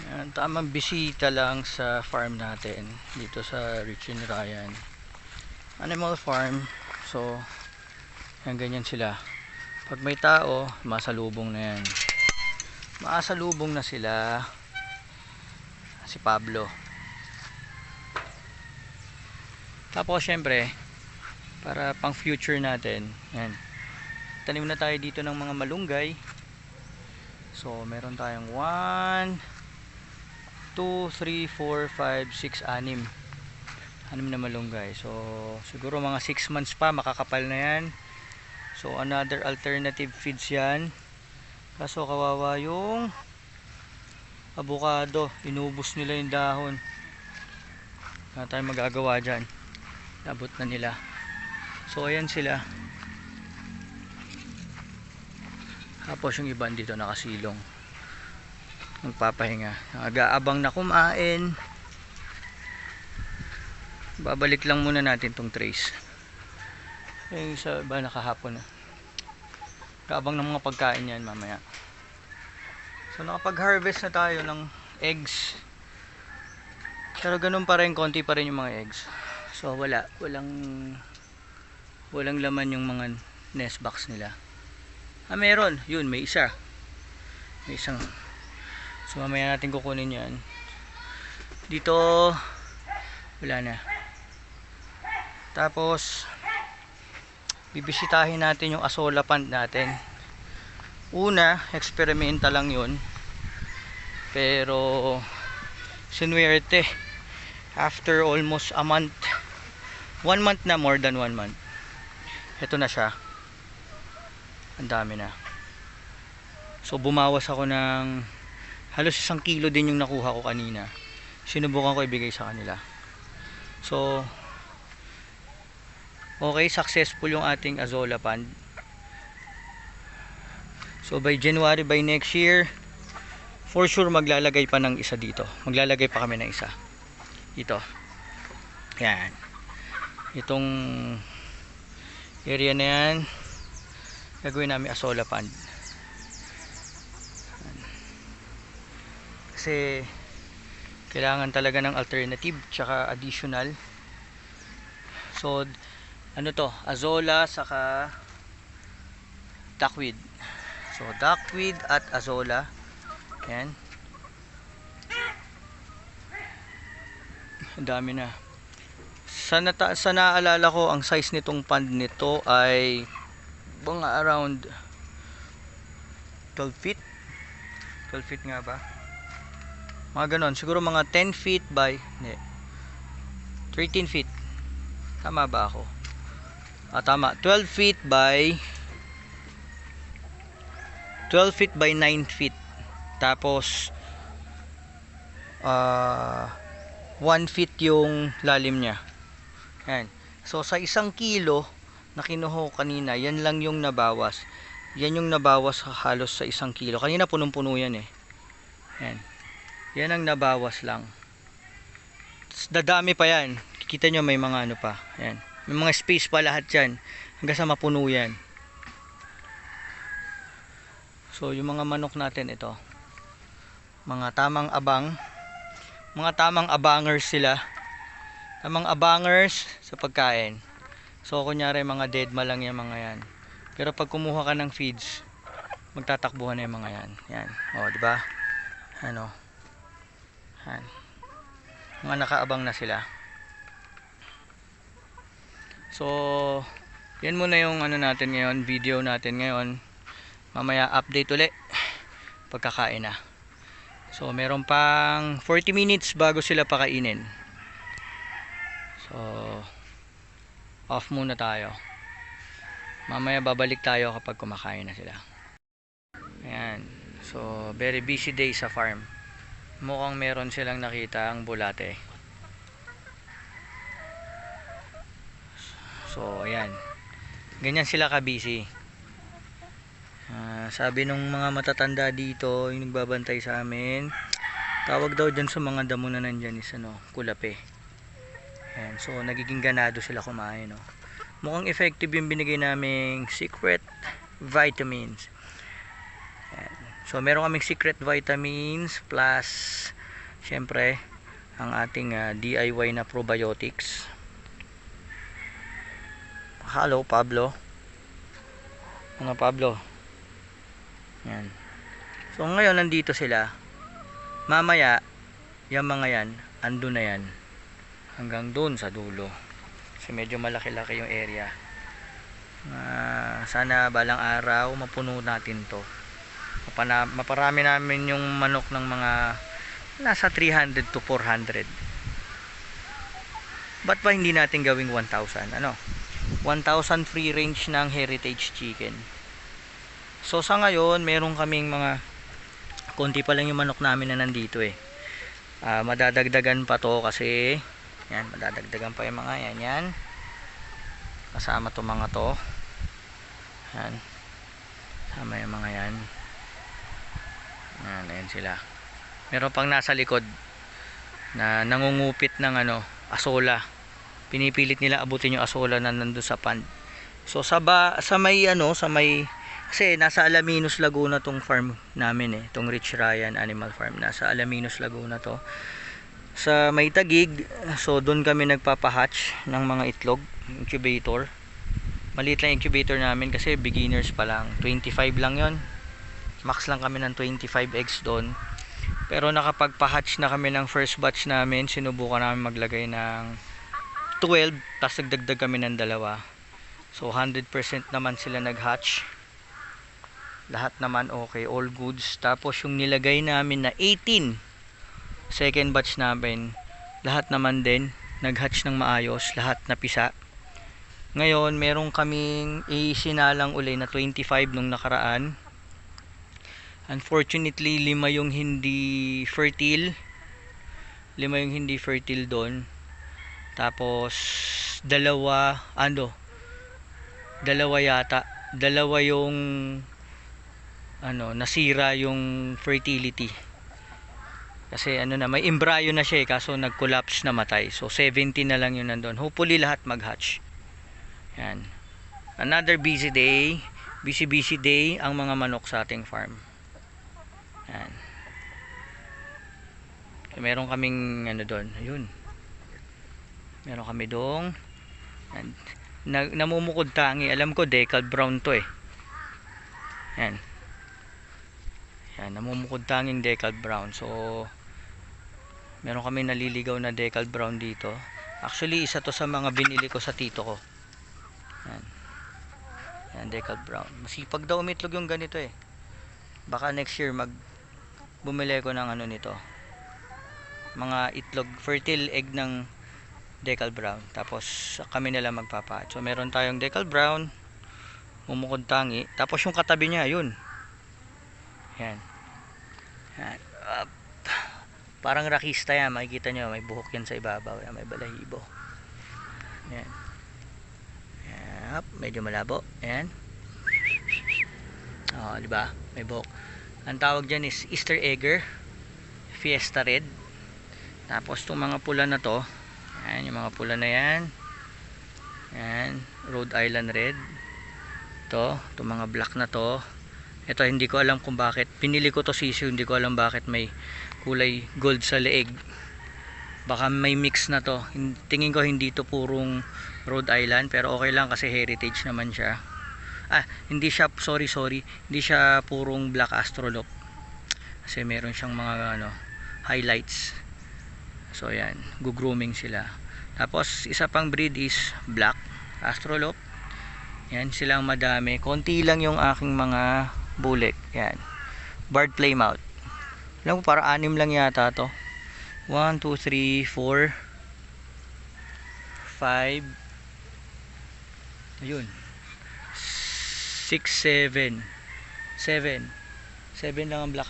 Yan, tamang bisita lang sa farm natin dito sa Richie Ryan Animal Farm. So yan, ganyan sila. Pag may tao, masalubong na yan. Masalubong na sila. Si Pablo. Tapos syempre, para pang future natin, yan, tanim na tayo dito ng mga malunggay. So meron tayong 1 2, 3, 4, 5, 6, 6 na malunggay. So siguro mga 6 months pa makakapal na yan. So another alternative feeds yan. Kaso kawawa yung avocado, inubos nila yung dahon. Wala tayong magagawa dyan, labot na nila. So ayan sila. Tapos yung iba dito nakasilong, magpapahinga, nag-aabang na kumain. Babalik lang muna natin tong trays. Yung isa ba nakahapon na, nag-aabang ng mga pagkain yan mamaya. So nakapag-harvest na tayo ng eggs, pero ganun pa rin, konti pa rin yung mga eggs. So walang laman yung mga nest box nila. Meron, yun, may isang. So mamaya natin kukunin yan. Dito wala na. Tapos bibisitahin natin yung azolla pond natin. Una, experimental lang yun, pero sinuwerte, after almost a month, 1 month na, more than 1 month, ito na siya. Ang dami na. So bumawas ako ng halos 1 kilo din yung nakuha ko kanina. Sinubukan ko ibigay sa kanila. So okay, successful yung ating azolla pond. So by January, by next year, for sure maglalagay pa ng isa dito. Maglalagay pa kami ng isa dito. Yan. Itong area na yan, gagawin namin azolla pond. Kasi kailangan talaga ng alternative tsaka additional. So ano to, azolla saka duckweed. So duckweed at azolla. Yan. Ang dami na. Sa naalala ko, ang size nitong pond nito ay mga around 12 feet. 12 feet nga ba? Mga ganon. Siguro mga 10 feet by 13 feet. Tama ba ako? Tama. 12 feet by 9 feet. Tapos 1 feet yung lalim niya. Yan. So sa 1 kilo na kinuha ko kanina, yan lang yung nabawas. Yan yung nabawas halos sa 1 kilo. Kanina punong-puno yan eh. Yan. Yan ang nabawas lang. Dadami pa yan. Kikita nyo may mga ano pa. Yan. May mga space pa lahat yan. Hanggang sa mapuno yan. So yung mga manok natin ito. Mga tamang abang. Mga tamang abangers sila. Tamang abangers sa pagkain. So kunyari mga dead ma lang yung mga yan. Pero pag kumuha ka ng feeds, magtatakbuhan na yung mga yan. Yan. O, di ba? Ano? Yan. Mga nakaabang na sila. So yan muna yung ano natin ngayon, video natin ngayon. Mamaya update ulit pagkakain na. So meron pang 40 minutes bago sila pakainin. So off muna tayo. Mamaya babalik tayo kapag kumakain na sila. Ayan. So very busy day sa farm. Mukhang meron silang nakita ang bulate. So ayan, ganyan sila ka busy. Sabi nung mga matatanda dito, yung nagbabantay sa amin, tawag daw dyan sa mga damo na nandyan is ano, kulape. Ayan, so nagiging ganado sila kumain, no? Mukhang effective yung binigay naming secret vitamins. Ayan. So So meron kaming secret vitamins plus syempre ang ating DIY na probiotics. Hello Pablo. Ano Pablo? Yan. So ngayon nandito sila. Mamaya yung mga yan andun na yan hanggang doon sa dulo. Kasi medyo malaki-laki yung area. Sana balang araw mapuno natin to. Maparami namin yung manok ng mga nasa 300 to 400. Ba't ba hindi natin gawing 1,000? 1,000 free range ng heritage chicken. So sa ngayon meron kaming mga konti pa lang yung manok namin na nandito madadagdagan pa to kasi yan, madadagdagan pa yung mga yan kasama to mga to yan, kasama yung mga yan, ayan sila. Meron pang nasa likod na nangungupit ng asola. Pinipilit nila abutin yung asola na nandun sa pond. So sa may kasi nasa Alaminos Laguna tong farm namin tong Rich Ryan Animal Farm. Nasa Alaminos Laguna to. Sa may Tagig, so doon kami nagpapahatch ng mga itlog, incubator. Maliit lang incubator namin kasi beginners pa lang. 25 lang 'yon. Max lang kami ng 25 eggs doon. Pero nakapagpa-hatch na kami ng first batch namin. Sinubukan namin maglagay ng 12, tapos nagdagdag kami ng 2. So 100% naman sila nag-hatch. Lahat naman okay, all goods. Tapos yung nilagay namin na 18 second batch namin, lahat naman din nag-hatch ng maayos, lahat napisa. Ngayon meron kaming isinalang uli na 25 nung nakaraan. Unfortunately 5 yung hindi fertile. 5 yung hindi fertile doon. Tapos dalawa yata, 2 yung nasira yung fertility. Kasi may embryo na siya kaso nag-collapse, namatay. So 70 na lang yun nandun. Hopefully lahat mag-hatch. Yan. Another busy day ang mga manok sa ating farm. Yan. So, meron kaming doon. Ayun. Meron kami doong namumukod tangi. Alam ko decal brown to Yan. Yan, namumukod tanging decal brown. So meron kami naliligaw na decal brown dito. Actually isa to sa mga binili ko sa tito ko. Yan. Yan, decal brown. Masipag daw umitlog yung ganito Baka next year bumili ko ng nito. Mga itlog, fertile egg ng decal brown. Tapos kami nila magpapa. So meron tayong decal brown, mumukod tangi. Tapos yung katabi niya, yun. Yan. Yan. Parang rakista yan. Makikita nyo, may buhok yan sa ibabaw. Yan, may balahibo. Yan. Yan. Medyo malabo. Yan. Diba? May buhok. Ang tawag dyan is Easter Egger, Fiesta Red. Tapos itong mga pula na to, yan, yung mga pula na yan. Yan, Rhode Island Red. Itong mga black na to. Ito hindi ko alam kung bakit. Pinili ko to sisiyo, hindi ko alam bakit may kulay gold sa leeg. Baka may mix na to. Tingin ko hindi to purong Rhode Island, pero okay lang kasi heritage naman siya. Hindi siya, sorry. Hindi siya purong black astrolop. Kasi meron siyang mga highlights. So yan, grooming sila. Tapos isa pang breed is black astrolop. Yan silang madami. Konti lang yung aking mga bulik. Yan. Barred Plymouth. Alam ko para 6 lang yata to. 1, 2, 3, 4 5. Ayun. 6, 7. 7 lang ang black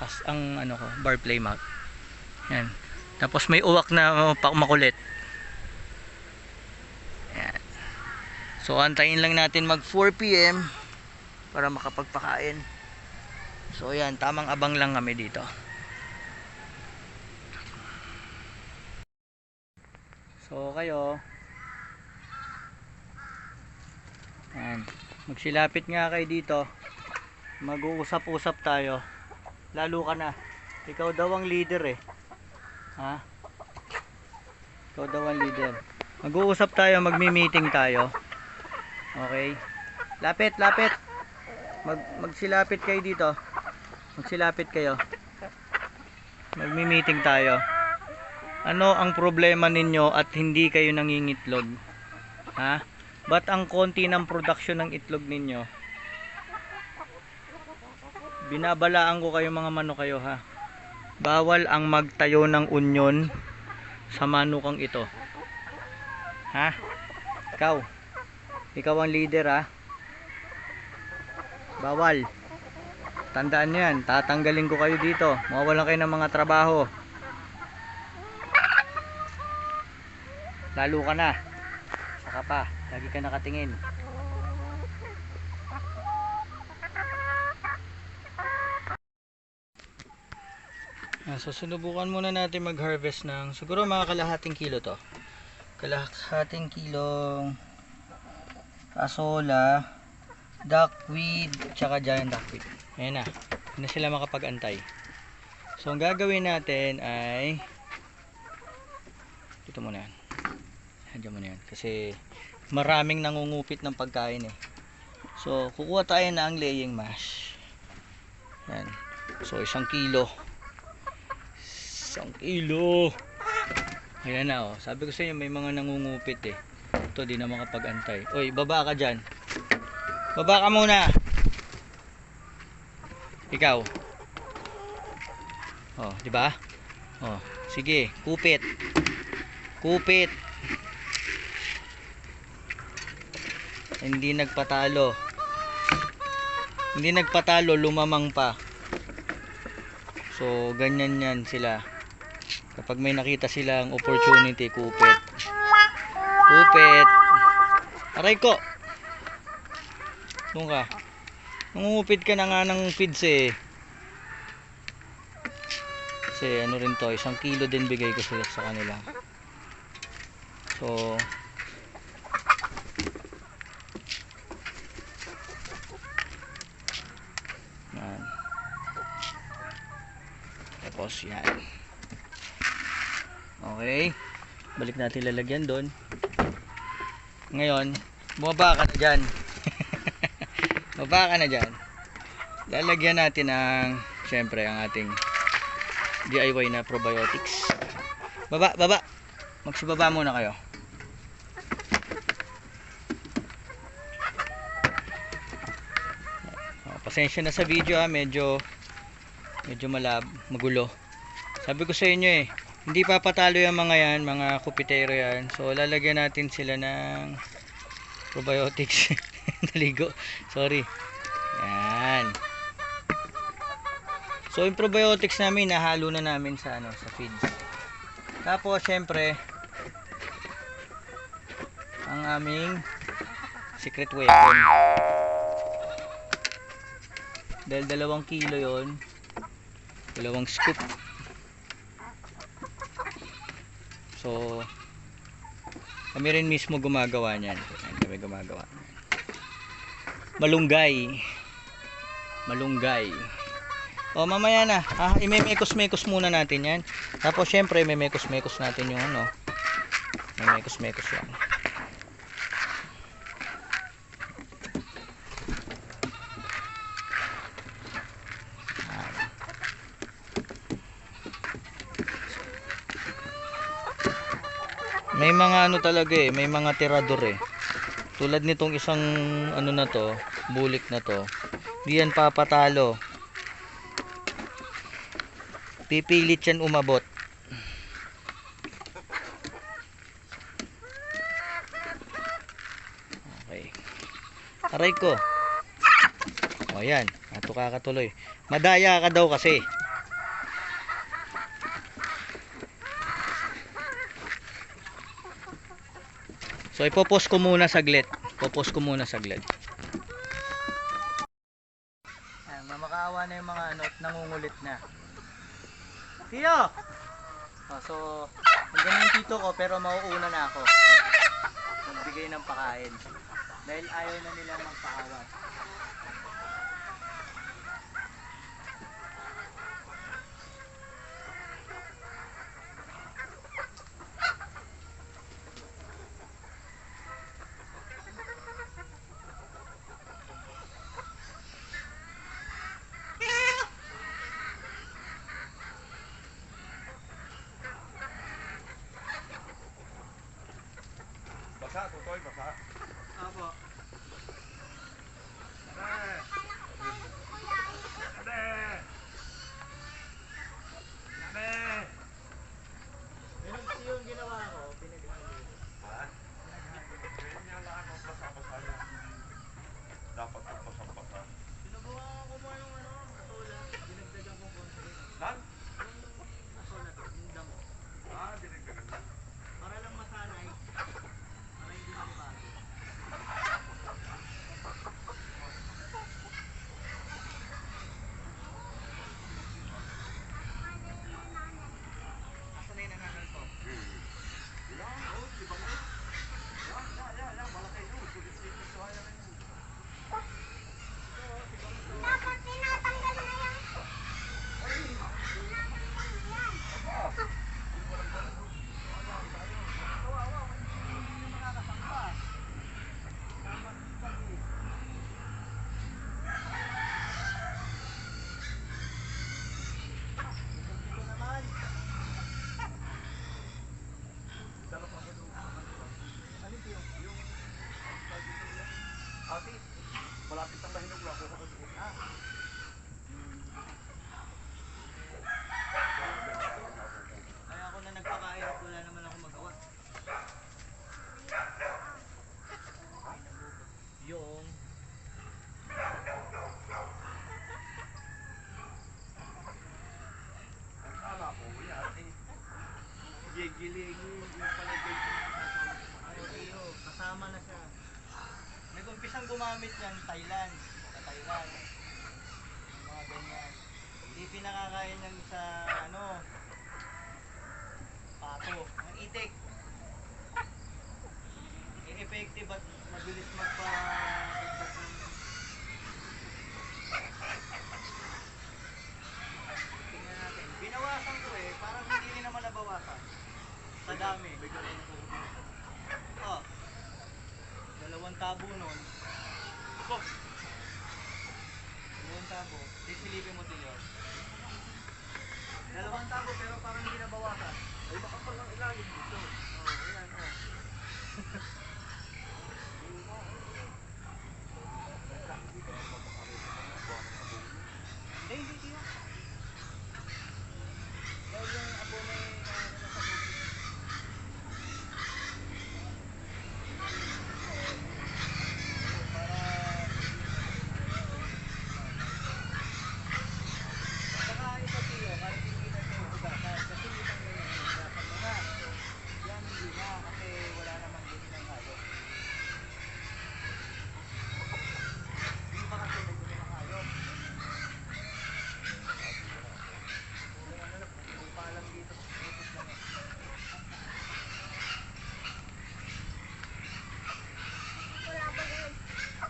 Barred Plymouth. Yan. Tapos may uwak na makulit. Yan. So antayin lang natin mag 4 PM para makapagpakain. So yan, tamang abang lang kami dito. So kayo, yan, magsilapit nga kayo dito. Mag-uusap-usap tayo. Lalo ka na. Ikaw daw ang leader eh. Ha? Ikaw daw ang leader. Mag-uusap tayo, magmi-meeting tayo. Okay? Lapit, lapit. Magsilapit kayo dito. Magsilapit kayo. Magmi-meeting tayo. Ano ang problema ninyo at hindi kayo nangingitlog? Ha? Ba't ang konti ng production ng itlog ninyo? Binabalaan ko kayo mga manok kayo ha. Bawal ang magtayo ng unyon sa manukang ito. Ha? Ikaw ang leader ha. Bawal. Tandaan nyo yan. Tatanggalin ko kayo dito. Mawawalan kayo ng mga trabaho. Lalo ka na. Saka pa. Lagi ka nakatingin. So sinubukan muna natin mag-harvest ng siguro mga kalahating kilo to. Kalahating kilong asola, duckweed, tsaka giant duckweed. Ayan na. Hindi na sila makapag-antay. So ang gagawin natin ay dito muna yan. Diyan muna yan. Kasi maraming nangungupit ng pagkain eh. So kukuha tayo na ang laying mash. Yan. So 1 kilo. 1 kilo. Ayan na oh. Sabi ko sa inyo may mga nangungupit eh. Ito di na makapag-antay. Oy, baba ka dyan. Baba ka muna. Ikaw. Oh, di ba? Oh, sige, kupit. Kupit. Hindi nagpatalo. Hindi nagpatalo, lumamang pa. So, ganyan yan sila. Kapag may nakita silang opportunity, kupit. Kupit. Aray ko. Doon ka. Nangungupit ka na nga ng feeds eh. Kasi ano rin to, 1 kilo din bigay ko sila sa kanila. So, yan. Tapos yan. Okay. Balik natin lalagyan doon. Ngayon, bumaba ka na dyan. Baba ka na dyan. Lalagyan natin ng syempre ang ating DIY na probiotics. Baba, baba. Magsibaba muna kayo. Pasensya na sa video ha, medyo magulo. Sabi ko sa inyo eh, hindi papatalo yung mga yan, mga kupitero yan. So lalagyan natin sila ng probiotics. Naligo. Sorry. Yan. So yung probiotics namin nahalo na namin sa sa feeds. Tapos syempre ang aming secret weapon. Dahil 2 kilo yon, 2 scoop. So kami rin mismo gumagawa niyan. Kami gumagawa. Malunggay. Malunggay. O mamaya na. Imemekos-mekos muna natin yan. Tapos syempre imemekos-mekos natin yung Imemekos-mekos yan. May mga talaga eh, may mga tirador eh. Tulad nitong isang na to, bulik na to. Di yan papatalo. Pipilit yan umabot. Okay. Aray ko. O yan, ato kakatuloy. Madaya ka daw kasi. So ipopost ko muna saglit. Popos ko muna saglit. Ayan, mamakaawa na yung mga nangungulit na. Tiyo! So, hanggang yung tito ko pero mauuna na ako. Magbigay ng pakain. Dahil ayaw na nilang magpaawat. basa, tutoy, basa. Apo. Ade! Ade! Ade! Yung ginawa ko, pinaghalo. Ha? Ganyan lang ako, basa-basa yung dapat magbasa-basa. Sinubukan ko mo yung asola. Dinagdagan ko konti. Lan? Yung asola to, yung damo. Dinagdagan lang. Para lang masanay. Para hindi manibago. Asan na yung nananal ko? Yan, oh, di ba ko? Yan, malaki yun. Sulit-sulit sa kaya rin yun. Dapat tinatanggal na yan. Ate, malapit ang mahinog lang ako sa suot. Kaya ako na nagpakain at wala naman ako magawa. Yung Akala ko, yan eh. Gigilingin yung palagay ko. iyo, kasama na siya. Nag-umpisang gumamit yan Thailand. Sa Thailand. Yung mga ganyan. Hindi pinakakain yan sa pato. Ang itik. Effective at mabilis magpa-dagdag ng tingnan natin. Binawasan ko parang hindi rin naman nabawasan. Sa dami. Oh. 2 tabo nun. Ito, 2 tabo. Disilipin mo din yun. 2 tabo pero parang hindi nabawasan. ay makapal ang ilalim dito. Oh, ayan oh.